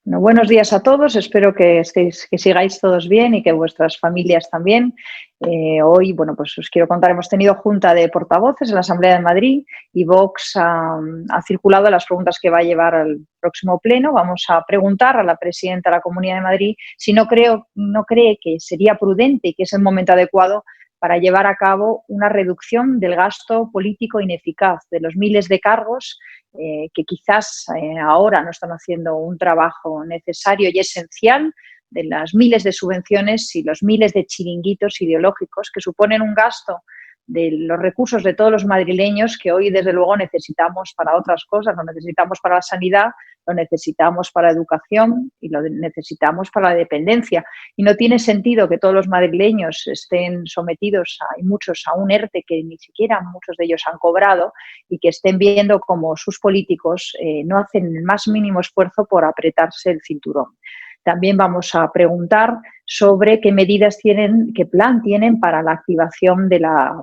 Bueno, buenos días a todos. Espero que sigáis todos bien y que vuestras familias también. Hoy, bueno, pues os quiero contar, hemos tenido junta de portavoces en la Asamblea de Madrid y Vox ha circulado las preguntas que va a llevar al próximo pleno. Vamos a preguntar a la presidenta de la Comunidad de Madrid si no cree que sería prudente y que es el momento adecuado para llevar a cabo una reducción del gasto político ineficaz, de los miles de cargos que quizás ahora no están haciendo un trabajo necesario y esencial, de las miles de subvenciones y los miles de chiringuitos ideológicos que suponen un gasto de los recursos de todos los madrileños que hoy, desde luego, necesitamos para otras cosas. Lo necesitamos para la sanidad, lo necesitamos para la educación y lo necesitamos para la dependencia. Y no tiene sentido que todos los madrileños estén sometidos, hay muchos, a un ERTE que ni siquiera muchos de ellos han cobrado y que estén viendo como sus políticos no hacen el más mínimo esfuerzo por apretarse el cinturón. También vamos a preguntar sobre qué medidas tienen, qué plan tienen para la activación de la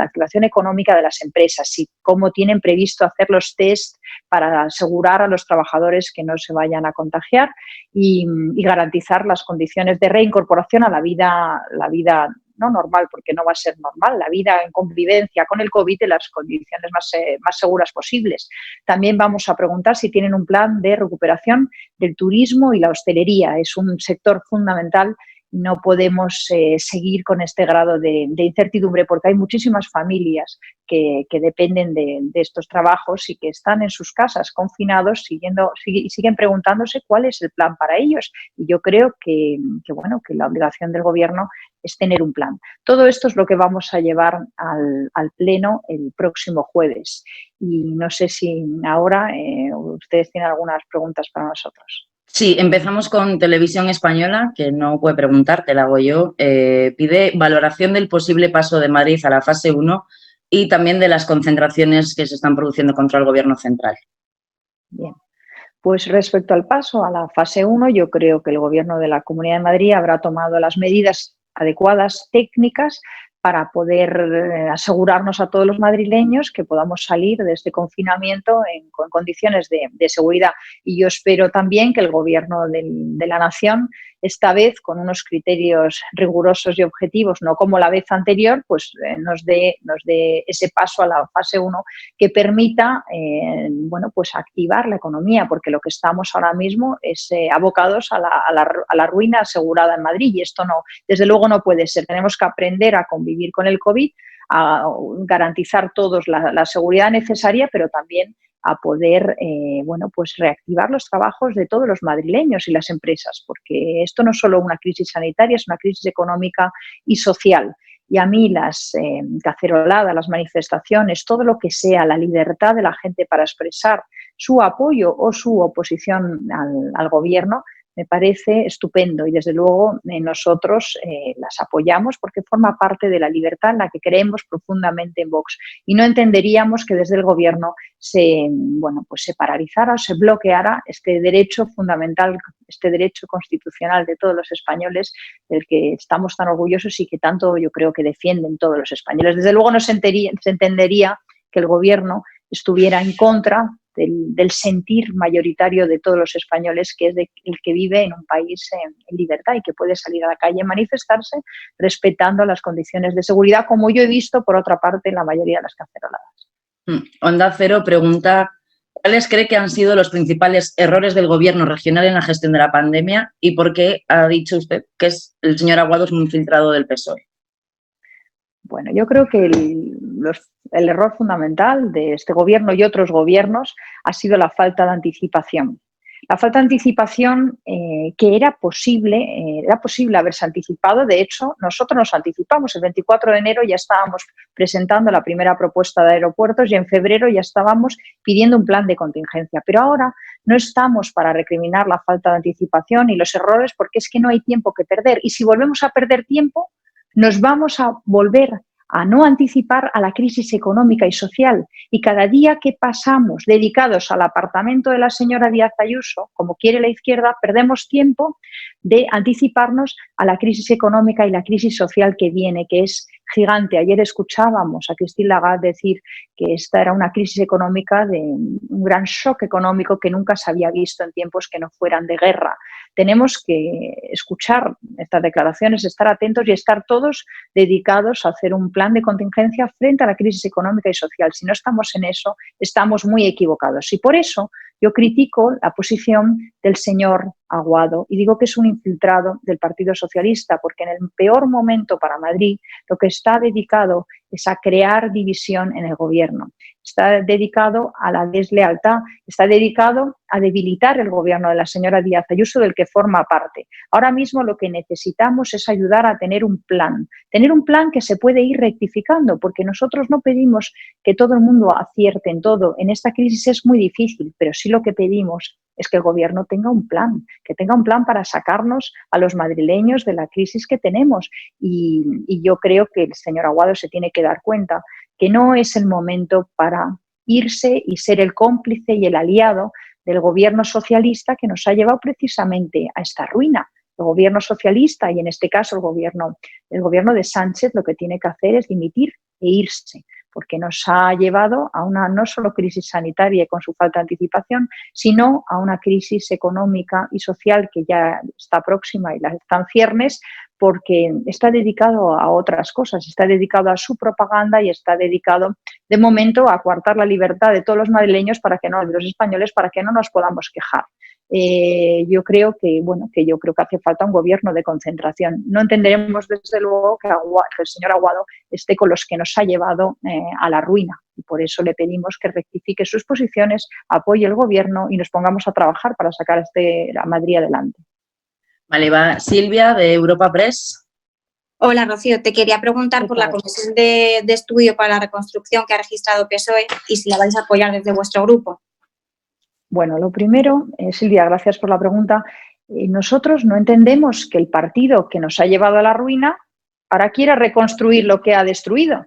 activación económica de las empresas y cómo tienen previsto hacer los test para asegurar a los trabajadores que no se vayan a contagiar y garantizar las condiciones de reincorporación a la vida no normal, porque no va a ser normal, la vida en convivencia con el COVID en las condiciones más seguras posibles. También vamos a preguntar si tienen un plan de recuperación del turismo y la hostelería. Es un sector fundamental. No podemos seguir con este grado de incertidumbre porque hay muchísimas familias que dependen de estos trabajos y que están en sus casas confinados y siguen preguntándose cuál es el plan para ellos. Y yo creo que la obligación del Gobierno es tener un plan. Todo esto es lo que vamos a llevar al Pleno el próximo jueves. Y no sé si ahora ustedes tienen algunas preguntas para nosotros. Sí, empezamos con Televisión Española, que no puede preguntar, te la hago yo. Pide valoración del posible paso de Madrid a la fase 1 y también de las concentraciones que se están produciendo contra el Gobierno central. Bien. Pues respecto al paso a la fase 1, yo creo que el Gobierno de la Comunidad de Madrid habrá tomado las medidas adecuadas técnicas para poder asegurarnos a todos los madrileños que podamos salir de este confinamiento en condiciones de seguridad. Y yo espero también que el Gobierno de la Nación, esta vez con unos criterios rigurosos y objetivos, no como la vez anterior, pues nos dé ese paso a la fase 1 que permita pues activar la economía, porque lo que estamos ahora mismo es abocados a la ruina asegurada en Madrid y esto no, desde luego no puede ser. Tenemos que aprender a convivir con el COVID, a garantizar todos la seguridad necesaria, pero también a poder pues reactivar los trabajos de todos los madrileños y las empresas, porque esto no es solo una crisis sanitaria, es una crisis económica y social. Y a mí las caceroladas, las manifestaciones, todo lo que sea la libertad de la gente para expresar su apoyo o su oposición al Gobierno, me parece estupendo y desde luego nosotros las apoyamos porque forma parte de la libertad en la que creemos profundamente en Vox y no entenderíamos que desde el Gobierno se paralizara o se bloqueara este derecho fundamental, este derecho constitucional de todos los españoles del que estamos tan orgullosos y que tanto yo creo que defienden todos los españoles. Desde luego no se entendería que el Gobierno estuviera en contra del sentir mayoritario de todos los españoles, que es el que vive en un país en libertad y que puede salir a la calle a manifestarse respetando las condiciones de seguridad, como yo he visto, por otra parte, en la mayoría de las caceroladas. Onda Cero pregunta, ¿cuáles cree que han sido los principales errores del Gobierno regional en la gestión de la pandemia y por qué ha dicho usted que el señor Aguado es un infiltrado del PSOE? Bueno, yo creo que el error fundamental de este Gobierno y otros gobiernos ha sido la falta de anticipación. La falta de anticipación que era posible haberse anticipado. De hecho, nosotros nos anticipamos. El 24 de enero ya estábamos presentando la primera propuesta de aeropuertos y en febrero ya estábamos pidiendo un plan de contingencia. Pero ahora no estamos para recriminar la falta de anticipación y los errores porque es que no hay tiempo que perder. Y si volvemos a perder tiempo, nos vamos a volver a no anticipar a la crisis económica y social. Y cada día que pasamos dedicados al apartamento de la señora Díaz Ayuso, como quiere la izquierda, perdemos tiempo de anticiparnos a la crisis económica y la crisis social que viene, que es gigante. Ayer escuchábamos a Christine Lagarde decir que esta era una crisis económica, de un gran shock económico que nunca se había visto en tiempos que no fueran de guerra. Tenemos que escuchar estas declaraciones, estar atentos y estar todos dedicados a hacer un plan de contingencia frente a la crisis económica y social. Si no estamos en eso, estamos muy equivocados. Y por eso yo critico la posición del señor Aguado y digo que es un infiltrado del Partido Socialista, porque en el peor momento para Madrid lo que está dedicado es a crear división en el gobierno. Está dedicado a la deslealtad, está dedicado a debilitar el gobierno de la señora Díaz Ayuso, del que forma parte. Ahora mismo lo que necesitamos es ayudar a tener un plan que se puede ir rectificando, porque nosotros no pedimos que todo el mundo acierte en todo. En esta crisis es muy difícil, pero sí lo que pedimos es que el gobierno tenga un plan, que tenga un plan para sacarnos a los madrileños de la crisis que tenemos. Y yo creo que el señor Aguado se tiene que dar cuenta que no es el momento para irse y ser el cómplice y el aliado del gobierno socialista que nos ha llevado precisamente a esta ruina. El gobierno socialista, y en este caso el gobierno de Sánchez, lo que tiene que hacer es dimitir e irse, porque nos ha llevado a una no solo crisis sanitaria con su falta de anticipación, sino a una crisis económica y social que ya está próxima y la está en ciernes, porque está dedicado a otras cosas, está dedicado a su propaganda y está dedicado, de momento, a coartar la libertad de todos los madrileños de los españoles, para que no nos podamos quejar. Yo creo que hace falta un gobierno de concentración. No entenderemos, desde luego, que el señor Aguado esté con los que nos ha llevado a la ruina. Y por eso le pedimos que rectifique sus posiciones, apoye el gobierno y nos pongamos a trabajar para sacar a Madrid adelante. Vale, va Silvia, de Europa Press. Hola, Rocío. Te quería preguntar por la comisión de estudio para la reconstrucción que ha registrado PSOE y si la vais a apoyar desde vuestro grupo. Bueno, lo primero, Silvia, gracias por la pregunta. Nosotros no entendemos que el partido que nos ha llevado a la ruina ahora quiera reconstruir lo que ha destruido.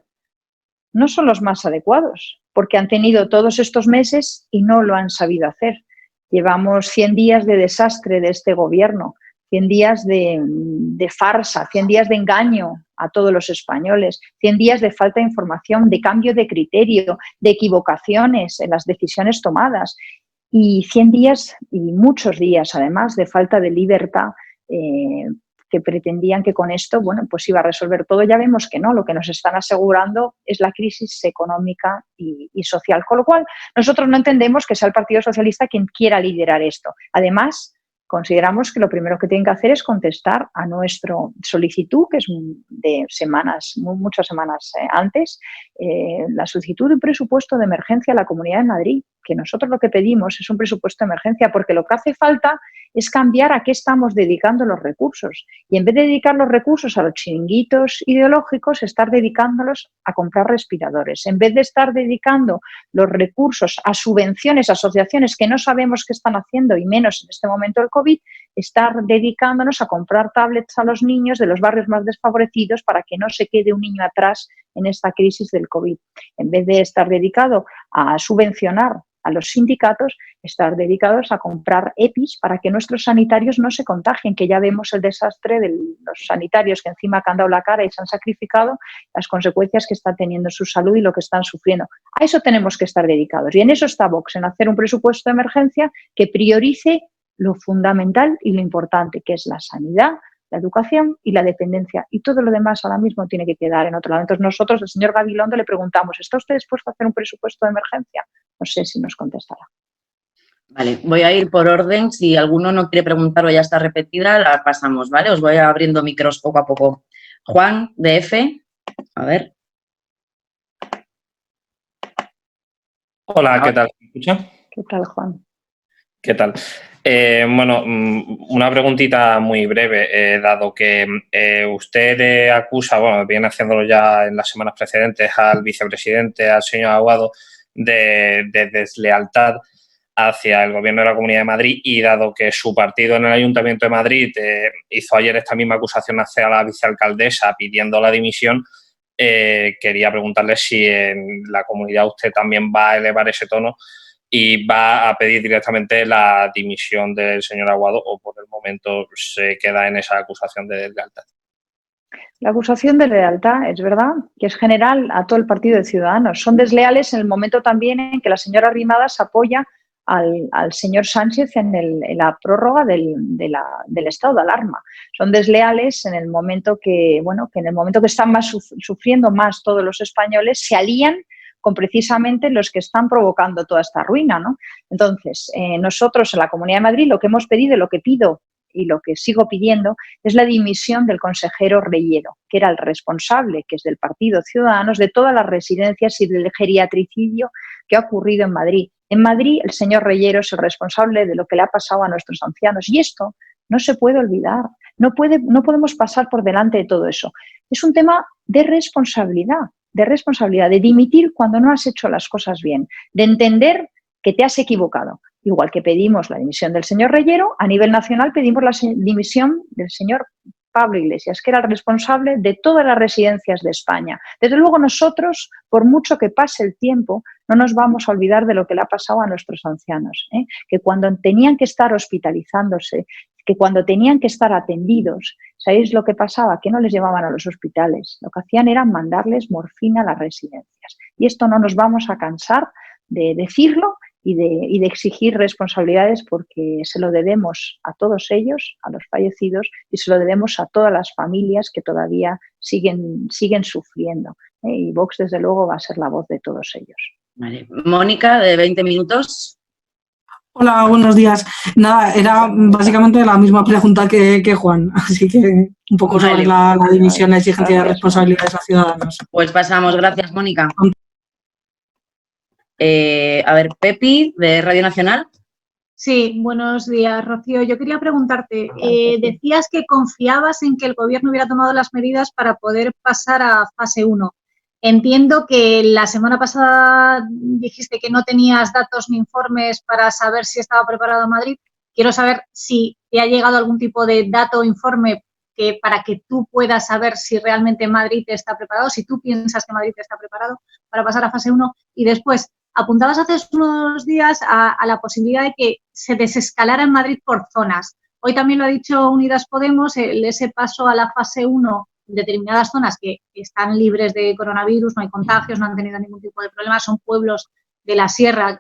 No son los más adecuados, porque han tenido todos estos meses y no lo han sabido hacer. Llevamos 100 días de desastre de este gobierno, 100 días de farsa, 100 días de engaño a todos los españoles, 100 días de falta de información, de cambio de criterio, de equivocaciones en las decisiones tomadas. Y 100 días y muchos días, además, de falta de libertad, que pretendían que con esto, pues iba a resolver todo. Ya vemos que no, lo que nos están asegurando es la crisis económica y social. Con lo cual, nosotros no entendemos que sea el Partido Socialista quien quiera liderar esto. Además, consideramos que lo primero que tienen que hacer es contestar a nuestra solicitud, que es de muchas semanas antes, la solicitud de un presupuesto de emergencia a la Comunidad de Madrid, que nosotros lo que pedimos es un presupuesto de emergencia, porque lo que hace falta es cambiar a qué estamos dedicando los recursos. Y en vez de dedicar los recursos a los chiringuitos ideológicos, estar dedicándolos a comprar respiradores. En vez de estar dedicando los recursos a subvenciones, a asociaciones que no sabemos qué están haciendo, y menos en este momento del COVID, estar dedicándonos a comprar tablets a los niños de los barrios más desfavorecidos para que no se quede un niño atrás en esta crisis del COVID. En vez de estar dedicado a subvencionar a los sindicatos, estar dedicados a comprar EPIs para que nuestros sanitarios no se contagien, que ya vemos el desastre de los sanitarios que encima han dado la cara y se han sacrificado, las consecuencias que están teniendo en su salud y lo que están sufriendo. A eso tenemos que estar dedicados. Y en eso está Vox, en hacer un presupuesto de emergencia que priorice lo fundamental y lo importante, que es la sanidad, la educación y la dependencia. Y todo lo demás ahora mismo tiene que quedar en otro lado. Entonces nosotros, el señor Gabilondo, le preguntamos, ¿está usted dispuesto a hacer un presupuesto de emergencia? No sé si nos contestará. Vale, voy a ir por orden. Si alguno no quiere preguntar o ya está repetida, la pasamos, ¿vale? Os voy abriendo micros poco a poco. Juan, de F. A ver. Hola, ¿qué tal? ¿Me escucha? ¿Qué tal, Juan? ¿Qué tal? Una preguntita muy breve, dado que usted acusa, viene haciéndolo ya en las semanas precedentes al vicepresidente, al señor Aguado, de deslealtad hacia el gobierno de la Comunidad de Madrid, y dado que su partido en el Ayuntamiento de Madrid hizo ayer esta misma acusación hacia la vicealcaldesa pidiendo la dimisión, quería preguntarle si en la comunidad usted también va a elevar ese tono y va a pedir directamente la dimisión del señor Aguado, o por el momento se queda en esa acusación de deslealtad. La acusación de lealtad es verdad que es general a todo el partido de Ciudadanos. Son desleales en el momento también en que la señora Arrimadas apoya al señor Sánchez en la prórroga del estado de alarma. Son desleales en el momento que están sufriendo más todos los españoles, se alían con precisamente los que están provocando toda esta ruina, ¿no? Entonces, nosotros en la Comunidad de Madrid lo que hemos pedido, lo que pido y lo que sigo pidiendo es la dimisión del consejero Reyero, que era el responsable, que es del Partido Ciudadanos, de todas las residencias y del geriatricidio que ha ocurrido en Madrid. En Madrid, el señor Reyero es el responsable de lo que le ha pasado a nuestros ancianos y esto no se puede olvidar. No podemos pasar por delante de todo eso. Es un tema de responsabilidad, de dimitir cuando no has hecho las cosas bien, de entender que te has equivocado. Igual que pedimos la dimisión del señor Reyero, a nivel nacional pedimos la dimisión del señor Pablo Iglesias, que era el responsable de todas las residencias de España. Desde luego nosotros, por mucho que pase el tiempo, no nos vamos a olvidar de lo que le ha pasado a nuestros ancianos, que cuando tenían que estar hospitalizándose, que cuando tenían que estar atendidos, ¿sabéis lo que pasaba? Que no les llevaban a los hospitales. Lo que hacían era mandarles morfina a las residencias. Y esto no nos vamos a cansar de decirlo y de exigir responsabilidades porque se lo debemos a todos ellos, a los fallecidos, y se lo debemos a todas las familias que todavía siguen sufriendo. Y Vox, desde luego, va a ser la voz de todos ellos. Vale. Mónica, de 20 minutos. Hola, buenos días. Nada, era básicamente la misma pregunta que Juan, así que un poco sobre la dimisión, la exigencia de responsabilidades a ciudadanos. Pues pasamos, gracias, Mónica. A ver, Pepi, de Radio Nacional. Sí, buenos días, Rocío. Yo quería preguntarte, decías que confiabas en que el Gobierno hubiera tomado las medidas para poder pasar a fase 1. Entiendo que la semana pasada dijiste que no tenías datos ni informes para saber si estaba preparado Madrid. Quiero saber si te ha llegado algún tipo de dato o informe para que tú puedas saber si realmente Madrid está preparado, si tú piensas que Madrid está preparado para pasar a fase 1. Y después, apuntabas hace unos días a la posibilidad de que se desescalara en Madrid por zonas. Hoy también lo ha dicho Unidas Podemos, ese paso a la fase 1 en determinadas zonas que están libres de coronavirus, no hay contagios, no han tenido ningún tipo de problema, son pueblos de la sierra,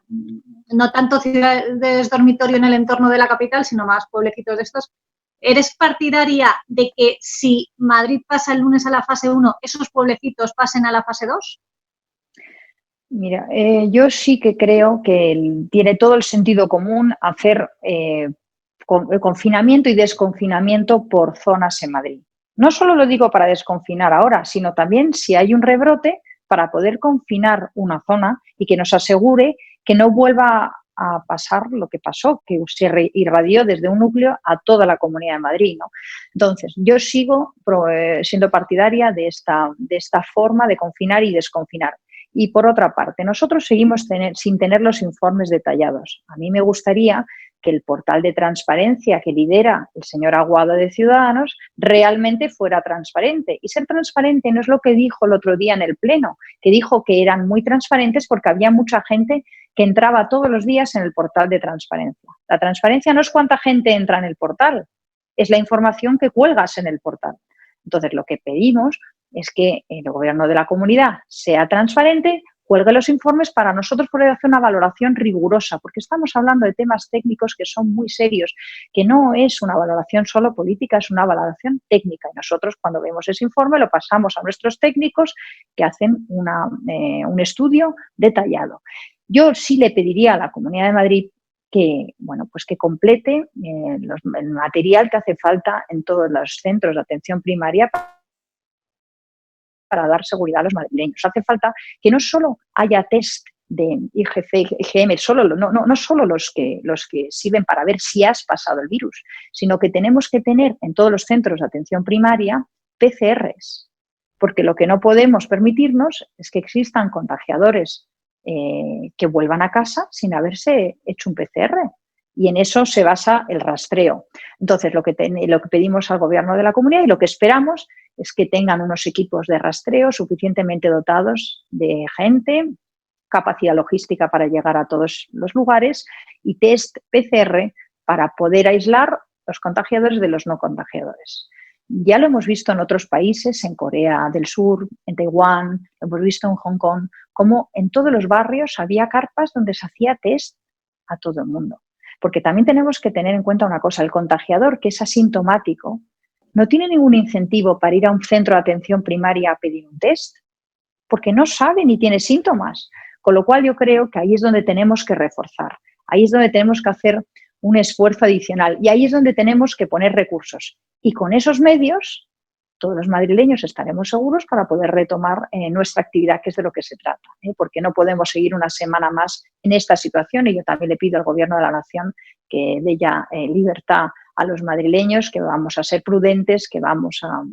no tanto ciudades dormitorio en el entorno de la capital, sino más pueblecitos de estos. ¿Eres partidaria de que si Madrid pasa el lunes a la fase 1, esos pueblecitos pasen a la fase 2? Mira, yo sí que creo que tiene todo el sentido común hacer confinamiento y desconfinamiento por zonas en Madrid. No solo lo digo para desconfinar ahora, sino también si hay un rebrote para poder confinar una zona y que nos asegure que no vuelva a pasar lo que pasó, que se irradió desde un núcleo a toda la Comunidad de Madrid, ¿no? Entonces, yo sigo siendo partidaria de esta forma de confinar y desconfinar. Y por otra parte, nosotros seguimos sin tener los informes detallados. A mí me gustaría que el portal de transparencia que lidera el señor Aguado de Ciudadanos realmente fuera transparente. Y ser transparente no es lo que dijo el otro día en el Pleno, que dijo que eran muy transparentes porque había mucha gente que entraba todos los días en el portal de transparencia. La transparencia no es cuánta gente entra en el portal, es la información que cuelgas en el portal. Entonces, lo que pedimos es que el Gobierno de la Comunidad sea transparente, cuelgue los informes para nosotros poder hacer una valoración rigurosa, porque estamos hablando de temas técnicos que son muy serios, que no es una valoración solo política, es una valoración técnica. Y nosotros, cuando vemos ese informe, lo pasamos a nuestros técnicos que hacen un estudio detallado. Yo sí le pediría a la Comunidad de Madrid que, pues que complete el material que hace falta en todos los centros de atención primaria para dar seguridad a los madrileños. Hace falta que no solo haya test de IgG, IgM, no solo los que sirven para ver si has pasado el virus, sino que tenemos que tener en todos los centros de atención primaria PCRs, porque lo que no podemos permitirnos es que existan contagiadores que vuelvan a casa sin haberse hecho un PCR. Y en eso se basa el rastreo. Entonces, lo que pedimos al Gobierno de la Comunidad y lo que esperamos es que tengan unos equipos de rastreo suficientemente dotados de gente, capacidad logística para llegar a todos los lugares y test PCR para poder aislar los contagiadores de los no contagiadores. Ya lo hemos visto en otros países, en Corea del Sur, en Taiwán, lo hemos visto en Hong Kong, como en todos los barrios había carpas donde se hacía test a todo el mundo. Porque también tenemos que tener en cuenta una cosa, el contagiador que es asintomático no tiene ningún incentivo para ir a un centro de atención primaria a pedir un test, porque no sabe ni tiene síntomas. Con lo cual yo creo que ahí es donde tenemos que reforzar, ahí es donde tenemos que hacer un esfuerzo adicional y ahí es donde tenemos que poner recursos. Y con esos medios, todos los madrileños estaremos seguros para poder retomar nuestra actividad, que es de lo que se trata, porque no podemos seguir una semana más en esta situación y yo también le pido al Gobierno de la Nación que dé ya libertad a los madrileños, que vamos a ser prudentes, que vamos a,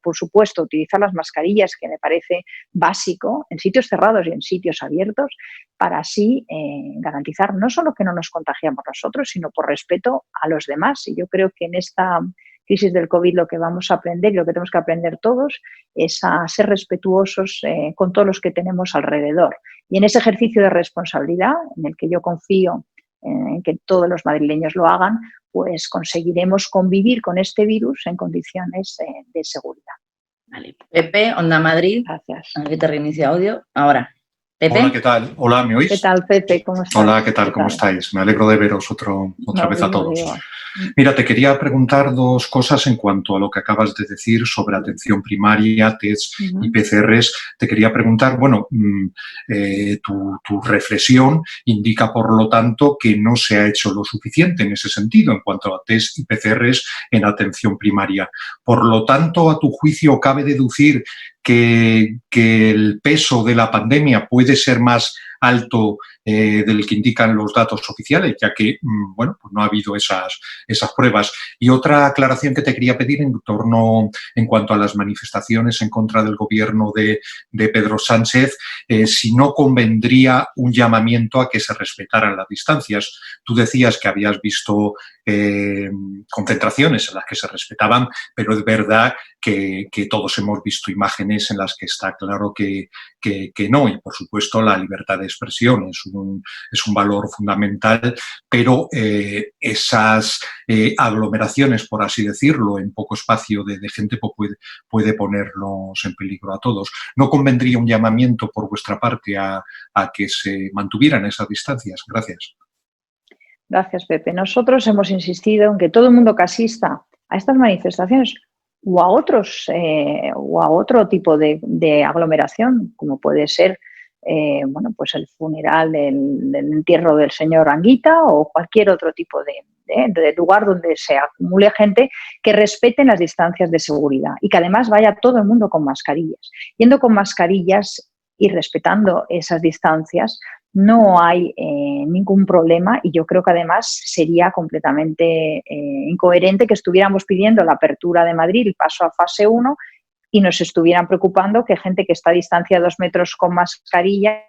por supuesto, utilizar las mascarillas, que me parece básico, en sitios cerrados y en sitios abiertos, para así garantizar no solo que no nos contagiamos nosotros, sino por respeto a los demás. Y yo creo que en esta crisis del COVID lo que vamos a aprender y lo que tenemos que aprender todos es a ser respetuosos con todos los que tenemos alrededor. Y en ese ejercicio de responsabilidad, en el que yo confío en que todos los madrileños lo hagan, pues conseguiremos convivir con este virus en condiciones de seguridad. Vale. Pepe, Onda Madrid. Gracias. Aquí te reinicia audio. Ahora. Pepe. Hola, ¿qué tal? Hola, ¿me oís? ¿Qué tal, Pepe? ¿Cómo estás? Hola, ¿qué tal? ¿Cómo estáis? Me alegro de veros otra vez a todos. Digo. Mira, te quería preguntar dos cosas en cuanto a lo que acabas de decir sobre atención primaria, test y PCRs. Te quería preguntar, bueno, tu reflexión indica, por lo tanto, que no se ha hecho lo suficiente en ese sentido en cuanto a test y PCRs en atención primaria. Por lo tanto, a tu juicio, ¿cabe deducir que el peso de la pandemia puede ser más alto del que indican los datos oficiales, ya que, bueno, pues no ha habido esas pruebas? Y otra aclaración que te quería pedir en cuanto a las manifestaciones en contra del gobierno de Pedro Sánchez, si no convendría un llamamiento a que se respetaran las distancias. Tú decías que habías visto concentraciones en las que se respetaban, pero es verdad que todos hemos visto imágenes en las que está claro que no, y por supuesto la libertad de expresión es un valor fundamental, pero esas aglomeraciones, por así decirlo, en poco espacio de gente puede ponernos en peligro a todos. ¿No convendría un llamamiento por vuestra parte a que se mantuvieran esas distancias? Gracias. Gracias, Pepe. Nosotros hemos insistido en que todo el mundo que asista a estas manifestaciones o a otro tipo de aglomeración, como puede ser bueno, pues el funeral del entierro del señor Anguita o cualquier otro tipo de lugar donde se acumule gente, que respeten las distancias de seguridad y que además vaya todo el mundo con mascarillas. Yendo con mascarillas y respetando esas distancias, no hay ningún problema y yo creo que además sería completamente incoherente que estuviéramos pidiendo la apertura de Madrid, el paso a fase 1, y nos estuvieran preocupando que gente que está a distancia de 2 metros con mascarilla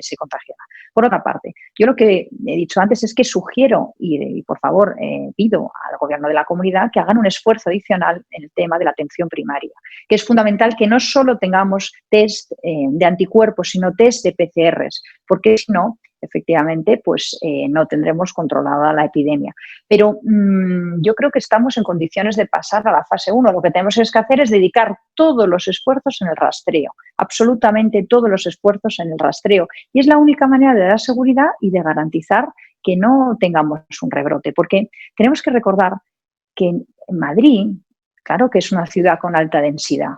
se contagiara. Por otra parte, yo lo que he dicho antes es que sugiero y por favor pido al Gobierno de la Comunidad que hagan un esfuerzo adicional en el tema de la atención primaria, que es fundamental que no solo tengamos test de anticuerpos, sino test de PCRs, porque si no, efectivamente, pues no tendremos controlada la epidemia. Pero yo creo que estamos en condiciones de pasar a la fase 1. Lo que tenemos que hacer es dedicar todos los esfuerzos en el rastreo, absolutamente todos los esfuerzos en el rastreo. Y es la única manera de dar seguridad y de garantizar que no tengamos un rebrote. Porque tenemos que recordar que en Madrid, claro que es una ciudad con alta densidad,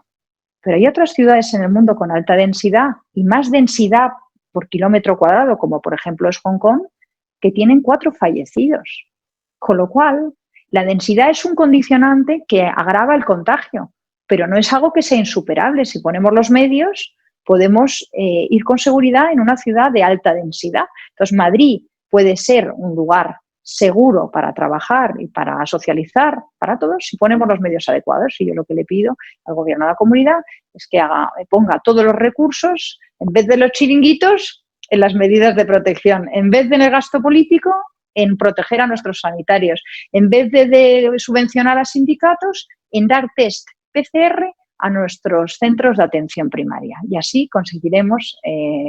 pero hay otras ciudades en el mundo con alta densidad y más densidad por kilómetro cuadrado, como por ejemplo es Hong Kong, que tienen 4 fallecidos. Con lo cual, la densidad es un condicionante que agrava el contagio, pero no es algo que sea insuperable. Si ponemos los medios, podemos ir con seguridad en una ciudad de alta densidad. Entonces, Madrid puede ser un lugar seguro para trabajar y para socializar para todos si ponemos los medios adecuados. Y yo lo que le pido al Gobierno de la Comunidad es que ponga todos los recursos, en vez de los chiringuitos, en las medidas de protección, en vez de en el gasto político, en proteger a nuestros sanitarios, en vez de subvencionar a sindicatos, en dar test PCR a nuestros centros de atención primaria. Y así conseguiremos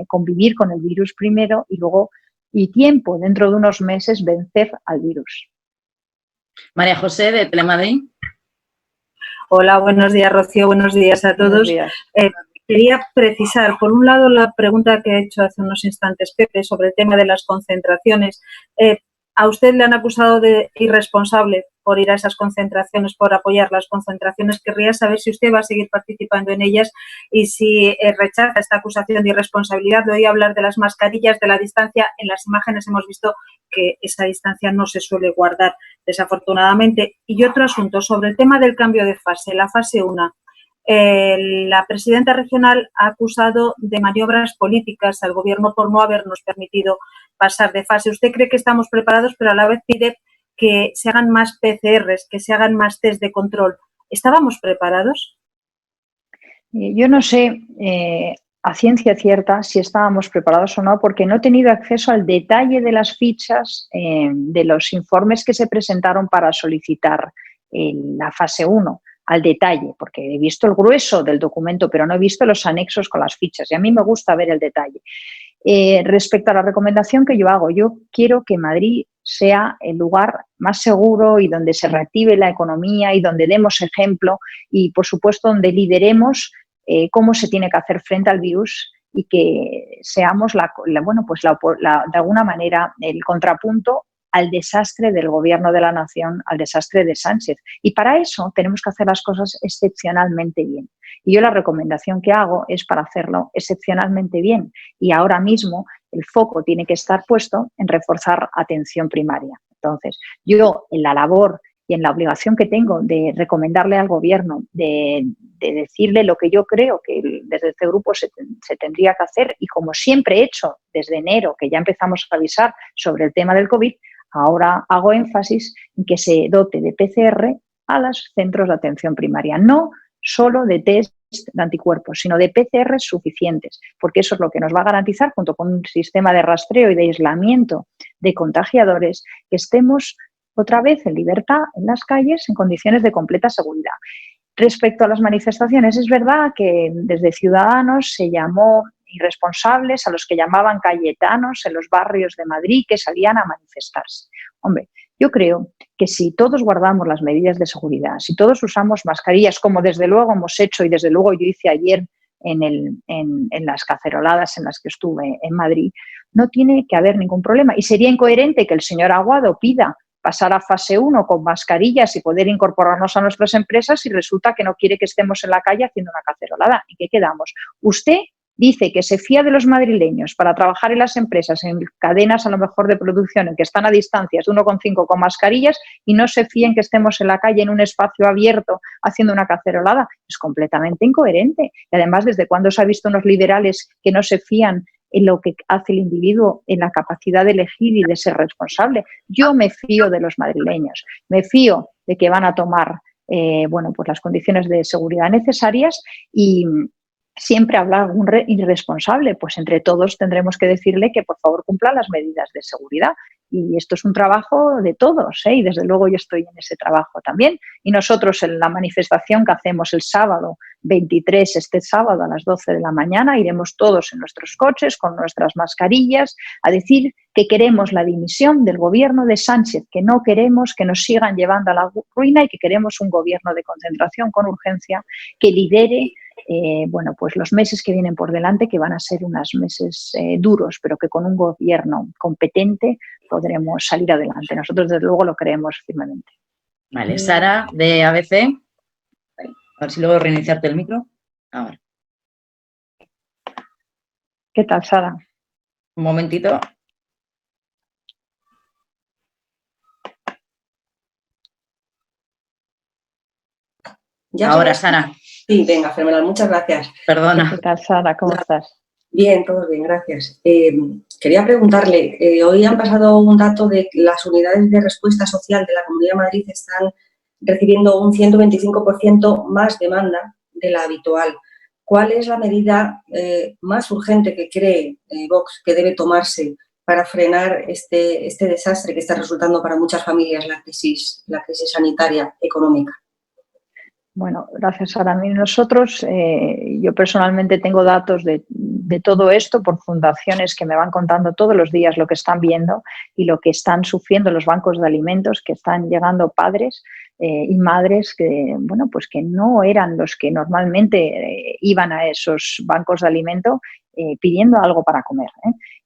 convivir con el virus primero y luego, y tiempo, dentro de unos meses, vencer al virus. María José, de Telemadrid. Hola, buenos días, Rocío. Buenos días a todos. Buenos días. Quería precisar, por un lado, la pregunta que ha hecho hace unos instantes Pepe sobre el tema de las concentraciones. A usted le han acusado de irresponsable por ir a esas concentraciones, por apoyar las concentraciones. Querría saber si usted va a seguir participando en ellas y si rechaza esta acusación de irresponsabilidad. Le oí hablar de las mascarillas, de la distancia. En las imágenes hemos visto que esa distancia no se suele guardar, desafortunadamente. Y otro asunto, sobre el tema del cambio de fase, la fase 1. La presidenta regional ha acusado de maniobras políticas al Gobierno por no habernos permitido pasar de fase. ¿Usted cree que estamos preparados, pero a la vez pide que se hagan más PCRs, que se hagan más test de control? ¿Estábamos preparados? Yo no sé a ciencia cierta si estábamos preparados o no, porque no he tenido acceso al detalle de las fichas de los informes que se presentaron para solicitar la fase 1. Al detalle, porque he visto el grueso del documento, pero no he visto los anexos con las fichas y a mí me gusta ver el detalle. Respecto a la recomendación que yo hago, yo quiero que Madrid sea el lugar más seguro y donde se reactive la economía y donde demos ejemplo y, por supuesto, donde lideremos cómo se tiene que hacer frente al virus y que seamos de alguna manera el contrapunto al desastre del Gobierno de la Nación, al desastre de Sánchez. Y para eso tenemos que hacer las cosas excepcionalmente bien. Y yo la recomendación que hago es para hacerlo excepcionalmente bien. Y ahora mismo el foco tiene que estar puesto en reforzar atención primaria. Entonces, yo en la labor y en la obligación que tengo de recomendarle al Gobierno, de decirle lo que yo creo que desde este grupo se tendría que hacer y como siempre he hecho desde enero, que ya empezamos a avisar sobre el tema del COVID, ahora hago énfasis en que se dote de PCR a los centros de atención primaria, no solo de test de anticuerpos, sino de PCR suficientes, porque eso es lo que nos va a garantizar, junto con un sistema de rastreo y de aislamiento de contagiadores, que estemos otra vez en libertad en las calles en condiciones de completa seguridad. Respecto a las manifestaciones, es verdad que desde Ciudadanos se llamó irresponsables a los que llamaban cayetanos en los barrios de Madrid que salían a manifestarse. Hombre, yo creo que si todos guardamos las medidas de seguridad, si todos usamos mascarillas, como desde luego hemos hecho y desde luego yo hice ayer en las caceroladas en las que estuve en Madrid, no tiene que haber ningún problema. Y sería incoherente que el señor Aguado pida pasar a fase 1 con mascarillas y poder incorporarnos a nuestras empresas y resulta que no quiere que estemos en la calle haciendo una cacerolada. ¿En qué quedamos? Usted dice que se fía de los madrileños para trabajar en las empresas, en cadenas a lo mejor de producción, en que están a distancias de 1,5 con mascarillas y no se fíen que estemos en la calle en un espacio abierto haciendo una cacerolada. Es completamente incoherente. Y además, ¿desde cuándo se ha visto unos liberales que no se fían en lo que hace el individuo, en la capacidad de elegir y de ser responsable? Yo me fío de los madrileños, me fío de que van a tomar pues las condiciones de seguridad necesarias y siempre habrá algún irresponsable, pues entre todos tendremos que decirle que por favor cumpla las medidas de seguridad. Y esto es un trabajo de todos, y desde luego yo estoy en ese trabajo también. Y nosotros en la manifestación que hacemos el sábado 23, este sábado a las 12 de la mañana, iremos todos en nuestros coches con nuestras mascarillas a decir que queremos la dimisión del Gobierno de Sánchez, que no queremos que nos sigan llevando a la ruina y que queremos un gobierno de concentración con urgencia que lidere pues los meses que vienen por delante, que van a ser unos meses duros, pero que con un gobierno competente podremos salir adelante. Nosotros, desde luego, lo creemos firmemente. Vale, Sara, de ABC. A ver si luego reiniciarte el micro. Ahora. ¿Qué tal, Sara? Un momentito. Ahora, Sara. Sí, venga, fenomenal, muchas gracias. Perdona. ¿Qué tal, Sara? ¿Cómo estás? Bien, todo bien, gracias. Quería preguntarle, hoy han pasado un dato de que las unidades de respuesta social de la Comunidad de Madrid están recibiendo un 125% más demanda de la habitual. ¿Cuál es la medida más urgente que cree Vox que debe tomarse para frenar este desastre que está resultando para muchas familias la crisis sanitaria económica? Bueno, gracias, Sara. Nosotros, yo personalmente tengo datos de de todo esto por fundaciones que me van contando todos los días lo que están viendo y lo que están sufriendo los bancos de alimentos, que están llegando padres y madres que, bueno, pues que no eran los que normalmente iban a esos bancos de alimento pidiendo algo para comer.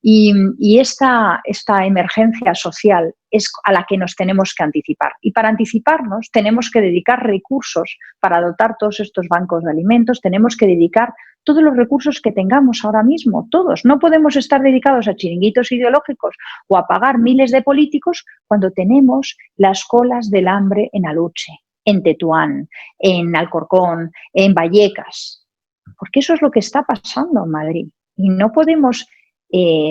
Y esta emergencia social es a la que nos tenemos que anticipar. Y para anticiparnos tenemos que dedicar recursos para dotar todos estos bancos de alimentos, tenemos que dedicar todos los recursos que tengamos ahora mismo, todos. No podemos estar dedicados a chiringuitos ideológicos o a pagar miles de políticos cuando tenemos las colas del hambre en Aluche, en Tetuán, en Alcorcón, en Vallecas. Porque eso es lo que está pasando en Madrid. Y no podemos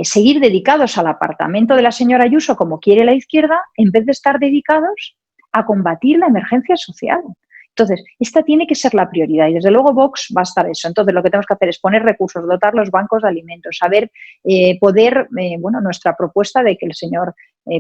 seguir dedicados al apartamento de la señora Ayuso como quiere la izquierda en vez de estar dedicados a combatir la emergencia social. Entonces, esta tiene que ser la prioridad y desde luego Vox va a estar eso. Entonces, lo que tenemos que hacer es poner recursos, dotar los bancos de alimentos, saber poder, nuestra propuesta de que el señor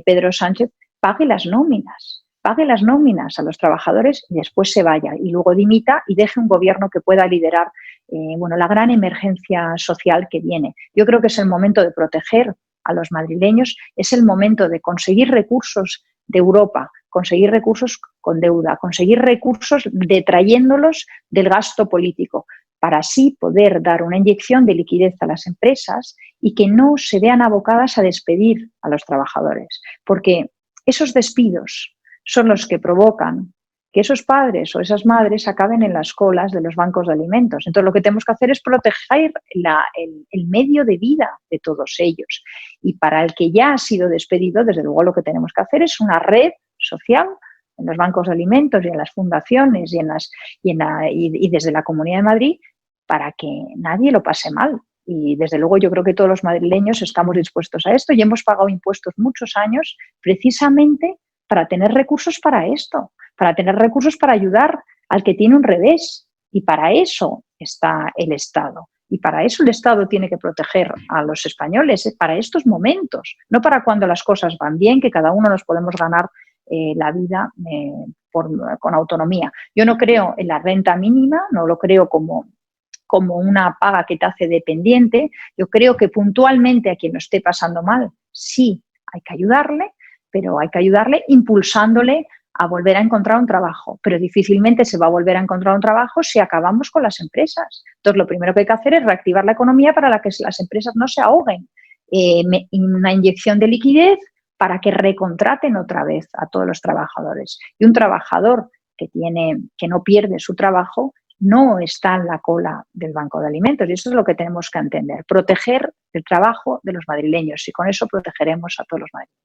Pedro Sánchez pague las nóminas a los trabajadores y después se vaya y luego dimita y deje un gobierno que pueda liderar la gran emergencia social que viene. Yo creo que es el momento de proteger a los madrileños, es el momento de conseguir recursos de Europa, conseguir recursos con deuda, conseguir recursos detrayéndolos del gasto político para así poder dar una inyección de liquidez a las empresas y que no se vean abocadas a despedir a los trabajadores, porque esos despidos son los que provocan que esos padres o esas madres acaben en las colas de los bancos de alimentos. Entonces, lo que tenemos que hacer es proteger el medio de vida de todos ellos. Y para el que ya ha sido despedido, desde luego lo que tenemos que hacer es una red social en los bancos de alimentos y en las fundaciones y desde la Comunidad de Madrid para que nadie lo pase mal. Y desde luego yo creo que todos los madrileños estamos dispuestos a esto y hemos pagado impuestos muchos años precisamente para tener recursos para esto, para tener recursos para ayudar al que tiene un revés. Y para eso está el Estado. Y para eso el Estado tiene que proteger a los españoles, para estos momentos, no para cuando las cosas van bien, que cada uno nos podemos ganar la vida con autonomía. Yo no creo en la renta mínima, no lo creo como una paga que te hace dependiente. Yo creo que puntualmente a quien lo esté pasando mal, sí, hay que ayudarle, pero hay que ayudarle impulsándole a volver a encontrar un trabajo. Pero difícilmente se va a volver a encontrar un trabajo si acabamos con las empresas. Entonces, lo primero que hay que hacer es reactivar la economía para que las empresas no se ahoguen. Una inyección de liquidez para que recontraten otra vez a todos los trabajadores. Y un trabajador que no pierde su trabajo no está en la cola del Banco de Alimentos. Y eso es lo que tenemos que entender. Proteger el trabajo de los madrileños y con eso protegeremos a todos los madrileños.